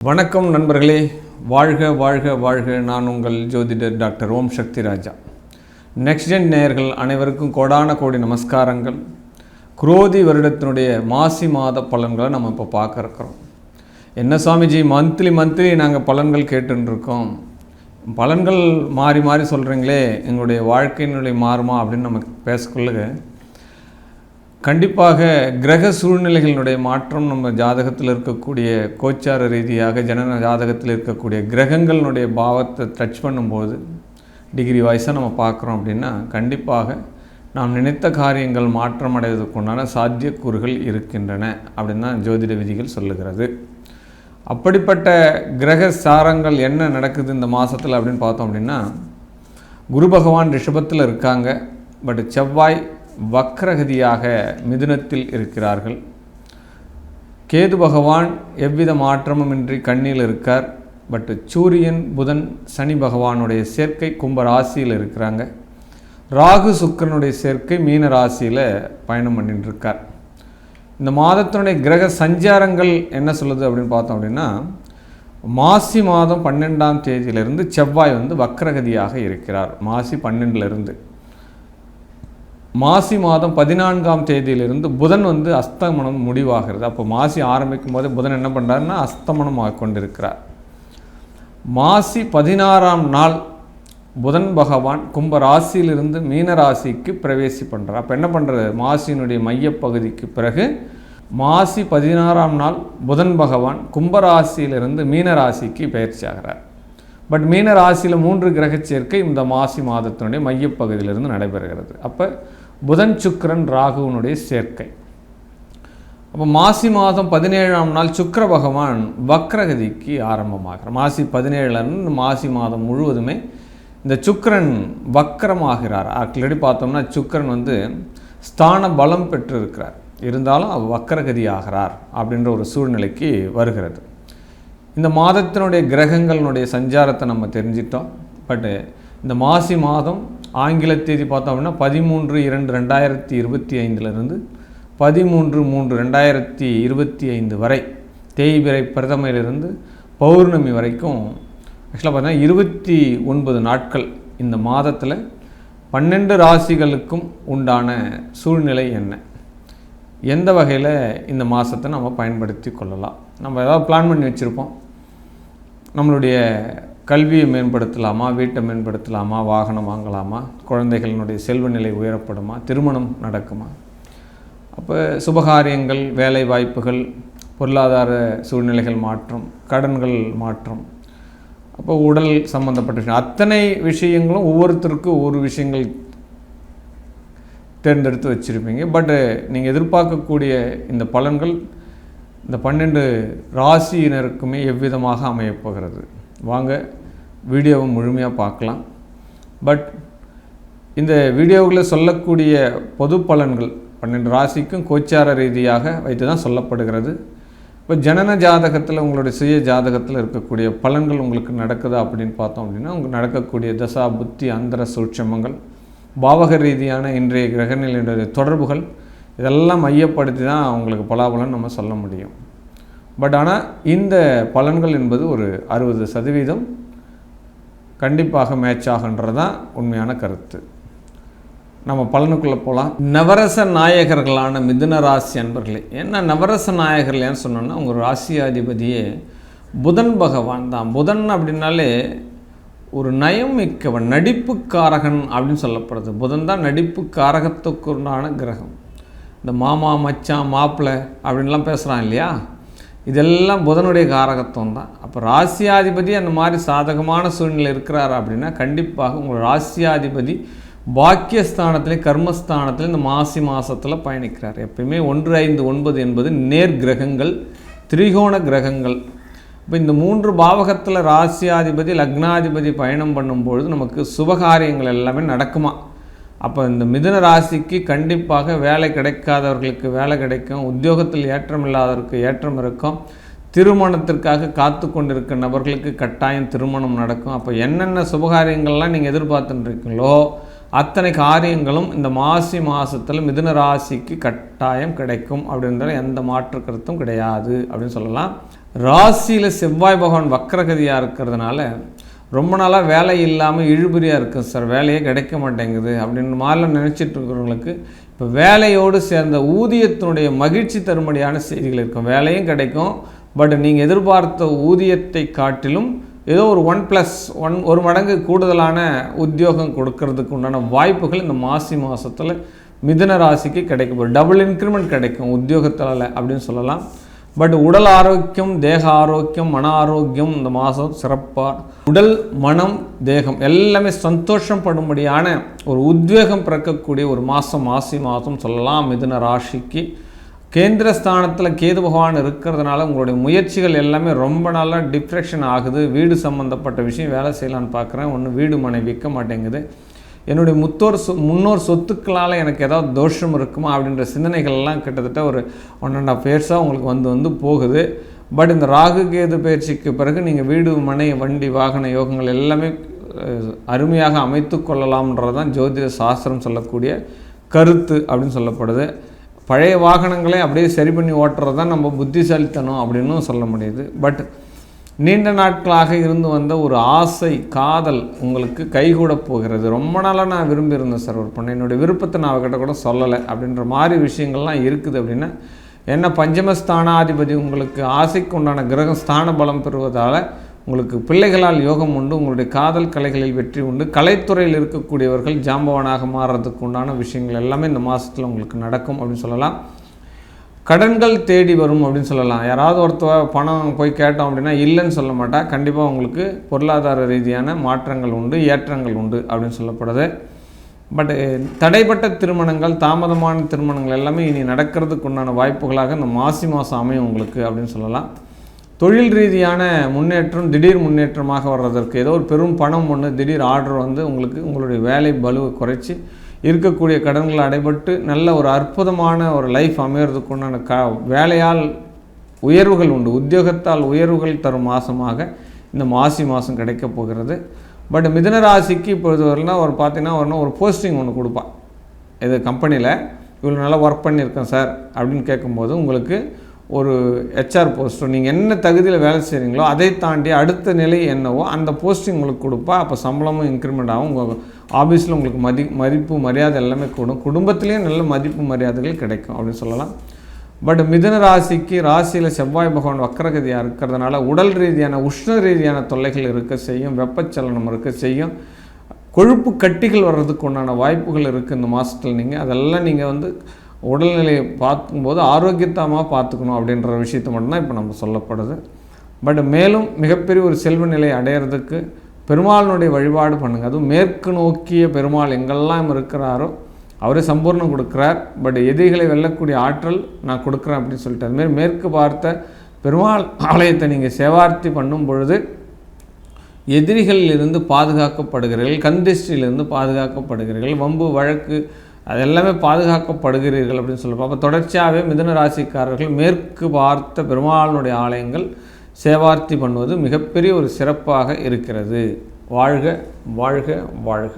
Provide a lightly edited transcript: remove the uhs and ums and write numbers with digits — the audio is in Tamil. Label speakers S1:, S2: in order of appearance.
S1: வணக்கம் நண்பர்களே, வாழ்க வாழ்க வாழ்க. நான் உங்கள் ஜோதிடர் டாக்டர் ஓம் சக்தி ராஜா. நெக்ஸ்ட் ஜென் நேயர்கள் அனைவருக்கும் கோடான கோடி நமஸ்காரங்கள். குரோதி வருடத்தினுடைய மாசி மாத பலன்களை நம்ம இப்போ பார்க்க இருக்கிறோம். என்ன சுவாமிஜி, மந்த்லி நாங்கள் பலன்கள் கேட்டுருக்கோம், பலன்கள் மாறி மாறி சொல்கிறீங்களே, எங்களுடைய வாழ்க்கையினுடைய மாறுமா அப்படின்னு நம்ம பேசக்குள்ள கண்டிப்பாக கிரக சூழ்நிலைகளினுடைய மாற்றம் நம்ம ஜாதகத்தில் இருக்கக்கூடிய கோச்சார ரீதியாக ஜனன ஜாதகத்தில் இருக்கக்கூடிய கிரகங்களினுடைய பாவத்தை டச் பண்ணும்போது டிகிரி வாய்ஸாக நம்ம பார்க்குறோம் அப்படின்னா கண்டிப்பாக நாம் நினைத்த காரியங்கள் மாற்றம் அடைவதற்குண்டான சாத்தியக்கூறுகள் இருக்கின்றன அப்படின்னு தான் ஜோதிட விதிகள் சொல்லுகிறது. அப்படிப்பட்ட கிரக சாரங்கள் என்ன நடக்குது இந்த மாதத்தில் அப்படின்னு பார்த்தோம் அப்படின்னா, குரு பகவான் ரிஷபத்தில் இருக்காங்க, பட் செவ்வாய் வக்ரகதியாக மிதுனத்தில் இருக்கிறார்கள். கேது பகவான் எவ்வித மாற்றமும் இன்றி கண்ணியில் இருக்கார், பட் சூரியன் புதன் சனி பகவானுடைய சேர்க்கை கும்ப ராசியில் இருக்கிறாங்க. ராகு சுக்கிரனுடைய சேர்க்கை மீன ராசியில் பயணம் பண்ணிட்டு இருக்கார். இந்த மாதத்தினுடைய கிரக சஞ்சாரங்கள் என்ன சொல்லுது அப்படின்னு பார்த்தோம் அப்படின்னா, மாசி மாதம் 12ஆம் தேதியிலிருந்து செவ்வாய் வக்ரகதியாக இருக்கிறார். மாசி 12லிருந்து மாசி மாதம் 14ஆம் தேதியிலிருந்து புதன் அஸ்தமனம் முடிவாகிறது. அப்போ மாசி ஆரம்பிக்கும் போது புதன் என்ன பண்ணுறாருன்னா அஸ்தமனமாக கொண்டிருக்கிறார். மாசி 16ஆம் நாள் புதன் பகவான் கும்ப ராசியிலிருந்து மீன ராசிக்கு பிரவேசி பண்ணுறார். அப்போ என்ன பண்ணுறது, மாசியினுடைய மையப்பகுதிக்கு பிறகு மாசி 16ஆம் நாள் புதன் பகவான் கும்பராசியிலிருந்து மீன ராசிக்கு பயிற்சி ஆகிறார். பட் மீன ராசியில் 3 கிரக சேர்க்கை இந்த மாசி மாதத்தினுடைய மையப்பகுதியிலிருந்து நடைபெறுகிறது. அப்போ புதன் சுக்கிரன் ராகுவனுடைய சேர்க்கை. அப்போ மாசி மாதம் 17ஆம் நாள் சுக்கிர பகவான் வக்ரகதிக்கு ஆரம்பமாகிறார். மாசி 17லேருந்து மாசி மாதம் முழுவதுமே இந்த சுக்கிரன் வக்ரமாகிறார். ஆக்சுவலி பார்த்தோம்னா சுக்கிரன் ஸ்தான பலம் பெற்றிருக்கிறார், இருந்தாலும் வக்ரகதி ஆகிறார் அப்படின்ற ஒரு சூழ்நிலைக்கு வருகிறது. இந்த மாதத்தினுடைய கிரகங்களினுடைய சஞ்சாரத்தை நம்ம தெரிஞ்சிட்டோம். பட்டு இந்த மாசி மாதம் ஆங்கில தேதி பார்த்தோம் அப்படின்னா 13/2/2025 13/3/2025 வரை தேய்பிறை பிரதமையிலிருந்து பௌர்ணமி வரைக்கும் ஆக்சுவலாக பார்த்தீங்கன்னா 29 நாட்கள் இந்த மாதத்தில் 12 ராசிகளுக்கும் உண்டான சூழ்நிலை என்ன, எந்த வகையில் இந்த மாதத்தை நம்ம பயன்படுத்தி கொள்ளலாம். நம்ம ஏதாவது பிளான் பண்ணி வச்சுருப்போம், நம்மளுடைய கல்வியை மேம்படுத்தலாமா, வீட்டை மேம்படுத்தலாமா, வாகனம் வாங்கலாமா, குழந்தைகளினுடைய செல்வ நிலை உயரப்படுமா, திருமணம் நடக்குமா, அப்போ சுபகாரியங்கள், வேலை வாய்ப்புகள், பொருளாதார சூழ்நிலைகள் மாற்றம், கடன்கள் மாற்றம், அப்போ உடல் சம்பந்தப்பட்ட விஷயம், அத்தனை விஷயங்களும் ஒவ்வொருத்தருக்கும் ஒவ்வொரு விஷயங்கள் தேர்ந்தெடுத்து வச்சுருப்பீங்க. பட்டு நீங்கள் எதிர்பார்க்கக்கூடிய இந்த பலன்கள் இந்த 12 ராசியினருக்குமே எவ்விதமாக அமையப்போகிறது. வாங்க வீடியோவை முழுமையாக பார்க்கலாம். பட் இந்த வீடியோவில் சொல்லக்கூடிய பொது பலன்கள் 12 ராசிக்கும் கோச்சார ரீதியாக வைத்து தான் சொல்லப்படுகிறது. இப்போ ஜனன ஜாதகத்தில் உங்களுடைய சுய ஜாதகத்தில் இருக்கக்கூடிய பலன்கள் உங்களுக்கு நடக்குதா அப்படின்னு பார்த்தோம் அப்படின்னா, உங்களுக்கு நடக்கக்கூடிய தசா புத்தி அந்தர சூட்சமங்கள், பாவக ரீதியான இன்றைய கிரகநிலையுடைய தொடர்புகள், இதெல்லாம் மையப்படுத்தி தான் அவங்களுக்கு பலாபலன் நம்ம சொல்ல முடியும். பட் ஆனால் இந்த பலன்கள் என்பது ஒரு 60% கண்டிப்பாக மேட்ச் ஆகுன்றது தான் உண்மையான கருத்து. நம்ம பலனுக்குள்ளே போகலாம். நவரச நாயகர்களான மிதுன ராசி அன்பர்களே, என்ன நவரச நாயகர்கள் ஏன்னு சொன்னோன்னா, உங்கள் ராசியாதிபதியே புதன் பகவான் தான். புதன் அப்படின்னாலே ஒரு நயம் மிக்கவன், நடிப்பு காரகன் அப்படின்னு சொல்லப்படுது. புதன் தான் நடிப்பு காரகத்துக்குண்டான கிரகம். இந்த மாமா மச்சான் மாப்பிள்ளை அப்படின்லாம் பேசுகிறான் இல்லையா, இதெல்லாம் புதனுடைய காரகத்துவம் தான். அப்போ ராசியாதிபதி அந்த மாதிரி சாதகமான சூழ்நிலை இருக்கிறார் அப்படின்னா கண்டிப்பாக உங்கள் ராசியாதிபதி பாக்கியஸ்தானத்திலே கர்மஸ்தானத்தில் இந்த மாசி மாதத்தில் பயணிக்கிறார். எப்பயுமே 1, 5, 9 என்பது நேர் கிரகங்கள், திரிகோண கிரகங்கள். இப்போ இந்த 3 பாவகத்தில் ராசியாதிபதி லக்னாதிபதி பயணம் பண்ணும்பொழுது நமக்கு சுபகாரியங்கள் எல்லாமே நடக்குமா. அப்போ இந்த மிதுன ராசிக்கு கண்டிப்பாக வேலை கிடைக்காதவர்களுக்கு வேலை கிடைக்கும், உத்தியோகத்தில் ஏற்றம் இல்லாதவருக்கு ஏற்றம் இருக்கும், திருமணத்திற்காக காத்து கொண்டிருக்க நபர்களுக்கு கட்டாயம் திருமணம் நடக்கும். அப்போ என்னென்ன சுபகாரியங்கள்லாம் நீங்கள் எதிர்பார்த்துட்டுருக்கீங்களோ அத்தனை காரியங்களும் இந்த மாசி மாதத்தில் மிதுன ராசிக்கு கட்டாயம் கிடைக்கும் அப்படின்ற எந்த மாற்று கருத்தும் கிடையாது அப்படின்னு சொல்லலாம். ராசியில் செவ்வாய் பகவான் வக்ரகதியாக இருக்கிறதுனால ரொம்ப நாளாக வேலை இல்லாமல் இழுபறியாக இருக்குது சார், வேலையே கிடைக்க மாட்டேங்குது அப்படின்னு மாதிரிலாம் நினச்சிட்டு இருக்கிறவங்களுக்கு இப்போ வேலையோடு சேர்ந்த ஊதியத்தினுடைய மகிழ்ச்சி தரும்படியான செய்திகள் இருக்கும். வேலையும் கிடைக்கும், பட் நீங்கள் எதிர்பார்த்த ஊதியத்தை காட்டிலும் ஏதோ ஒரு 1+1 ஒரு மடங்கு கூடுதலான உத்தியோகம் கொடுக்கறதுக்கு உண்டான வாய்ப்புகள் இந்த மாசி மாதத்தில் மிதுன ராசிக்கு கிடைக்கும். டபுள் இன்க்ரிமெண்ட் கிடைக்கும் உத்தியோகத்தால் அப்படின்னு சொல்லலாம். பட் உடல் ஆரோக்கியம், தேக ஆரோக்கியம், மன ஆரோக்கியம் இந்த மாதம் சிறப்பாக, உடல் மனம் தேகம் எல்லாமே சந்தோஷம் படும்படியான ஒரு உத்வேகம் பிறக்கக்கூடிய ஒரு மாதம் மாசி மாதம் சொல்லலாம். மிதுன ராசிக்கு கேந்திரஸ்தானத்தில் கேது பகவான் இருக்கிறதுனால உங்களுடைய முயற்சிகள் எல்லாமே ரொம்ப நாளாக டிப்ரெஷன் ஆகுது. வீடு சம்மந்தப்பட்ட விஷயம் வேலை செய்யலான்னு பார்க்குறேன், ஒன்று வீடு மனை விற்க மாட்டேங்குது, என்னுடைய முன்னோர் சொத்துக்களால் எனக்கு ஏதாவது தோஷம் இருக்குமா அப்படின்ற சிந்தனைகள்லாம் கிட்டத்தட்ட ஒரு 1.5 இயர்ஸாக உங்களுக்கு வந்து போகுது. பட் இந்த ராகு கேது பயிற்சிக்கு பிறகு நீங்கள் வீடு மனை வண்டி வாகன யோகங்கள் எல்லாமே அருமையாக அமைத்து கொள்ளலாம்ன்றது தான் ஜோதிட சாஸ்திரம் சொல்லக்கூடிய கருத்து அப்படின்னு சொல்லப்படுது. பழைய வாகனங்களே அப்படியே சரி பண்ணி ஓட்டுறது தான் நம்ம புத்திசாலித்தனம் அப்படின்னும் சொல்ல முடியுது. பட் நீண்ட நாட்களாக இருந்து வந்த ஒரு ஆசை, காதல் உங்களுக்கு கைகூட போகிறது. ரொம்ப நாளாக நான் விரும்பியிருந்தேன் சார் ஒரு பொண்ணு, என்னுடைய விருப்பத்தை நான் அவகிட்ட கூட சொல்லலை அப்படின்ற மாதிரி விஷயங்கள்லாம் இருக்குது. அப்படின்னா என்ன, பஞ்சமஸ்தானாதிபதி உங்களுக்கு ஆசைக்கு உண்டான கிரகம் ஸ்தான பலம் பெறுவதால் உங்களுக்கு பிள்ளைகளால் யோகம் உண்டு, உங்களுடைய காதல் கலைகளில் வெற்றி உண்டு, கலைத்துறையில் இருக்கக்கூடியவர்கள் ஜாம்பவானாக மாறுறதுக்கு உண்டான விஷயங்கள் எல்லாமே இந்த மாதத்தில் உங்களுக்கு நடக்கும் அப்படின்னு சொல்லலாம். கடன்கள் தேடி வரும் அப்படின்னு சொல்லலாம். யாராவது ஒருத்தர் பணம் போய் கேட்டோம் அப்படின்னா இல்லைன்னு சொல்ல மாட்டா, கண்டிப்பாக உங்களுக்கு பொருளாதார ரீதியான மாற்றங்கள் உண்டு, ஏற்றங்கள் உண்டு அப்படின்னு சொல்லப்படுது. பட் தடைப்பட்ட திருமணங்கள், தாமதமான திருமணங்கள் எல்லாமே இனி நடக்கிறதுக்கு உண்டான வாய்ப்புகளாக இந்த மாசி மாதம் அமையும் உங்களுக்கு அப்படின்னு சொல்லலாம். தொழில் ரீதியான முன்னேற்றம், திடீர் முன்னேற்றமாக வர்றதற்கு ஏதோ ஒரு பெரும் பணம் ஒன்று, திடீர் ஆர்டர் வந்து உங்களுக்கு உங்களுடைய வேலை பலுவை குறைச்சி இருக்கக்கூடிய கடன்கள் அடைபட்டு நல்ல ஒரு அற்புதமான ஒரு லைஃப் அமைகிறதுக்கு உண்டான வேலையால் உயர்வுகள் உண்டு, உத்தியோகத்தால் உயர்வுகள் தரும் மாதமாக இந்த மாசி மாதம் கிடைக்க போகிறது. பட் மிதுன ராசிக்கு இப்பொழுது வரலாம் ஒரு பார்த்தீங்கன்னா ஒரு போஸ்டிங் ஒன்று கொடுப்பான், இது கம்பெனியில் இவ்வளோ நல்லா ஒர்க் பண்ணியிருக்கேன் சார் அப்படின்னு கேட்கும்போது உங்களுக்கு ஒரு ஹெச்ஆர் போஸ்ட்டோ நீங்கள் என்ன தகுதியில் வேலை செய்கிறீங்களோ அதை தாண்டி அடுத்த நிலை என்னவோ அந்த போஸ்டிங் உங்களுக்கு கொடுப்பா. அப்போ சம்பளமும் இன்க்ரிமெண்ட் ஆகும், உங்கள் ஆஃபீஸில் உங்களுக்கு மதிப்பு மரியாதை எல்லாமே கூடும், குடும்பத்துலேயும் நல்ல மதிப்பு மரியாதைகள் கிடைக்கும் அப்படின்னு சொல்லலாம். பட் மிதுன ராசிக்கு ராசியில் செவ்வாய் பகவான் வக்ரகதியாக இருக்கிறதுனால உடல் ரீதியான உஷ்ண ரீதியான தொல்லைகள் இருக்க செய்யும், வெப்பச்சலனம் இருக்க செய்யும், கொழுப்பு கட்டிகள் வர்றதுக்கு உண்டான வாய்ப்புகள் இருக்குது இந்த மாதத்தில். அதெல்லாம் நீங்கள் உடல்நிலையை பார்க்கும்போது ஆரோக்கியத்தமாக பார்த்துக்கணும் அப்படின்ற விஷயத்தை மட்டும்தான் இப்போ நம்ம சொல்லப்படுது. பட் மேலும் மிகப்பெரிய ஒரு செல்வ நிலை அடையிறதுக்கு பெருமாளினுடைய வழிபாடு பண்ணுங்கள். அதுவும் மேற்கு நோக்கிய பெருமாள் எங்கெல்லாம் இருக்கிறாரோ அவரே சம்பூர்ணம் கொடுக்குறார். பட் எதிரிகளை வெல்லக்கூடிய ஆற்றல் நான் கொடுக்குறேன் அப்படின்னு சொல்லிட்டு அதுமாரி மேற்கு பார்த்த பெருமாள் ஆலயத்தை நீங்கள் சேவார்த்தி பண்ணும் பொழுது எதிரிகளிலிருந்து பாதுகாக்கப்படுகிறீர்கள், கந்திஷ்டியிலிருந்து பாதுகாக்கப்படுகிறீர்கள், வம்பு வழக்கு அதெல்லாமே பாதுகாக்கப்படுகிறீர்கள் அப்படின்னு சொல்லுவோம். அப்போ தொடர்ச்சியாகவே மிதுன ராசிக்காரர்கள் மேற்கு பார்த்த பெருமாளுடைய ஆலயங்கள் சேவார்த்தி பண்ணுவது மிகப்பெரிய ஒரு சிறப்பாக இருக்கிறது. வாழ்க வாழ்க வாழ்க.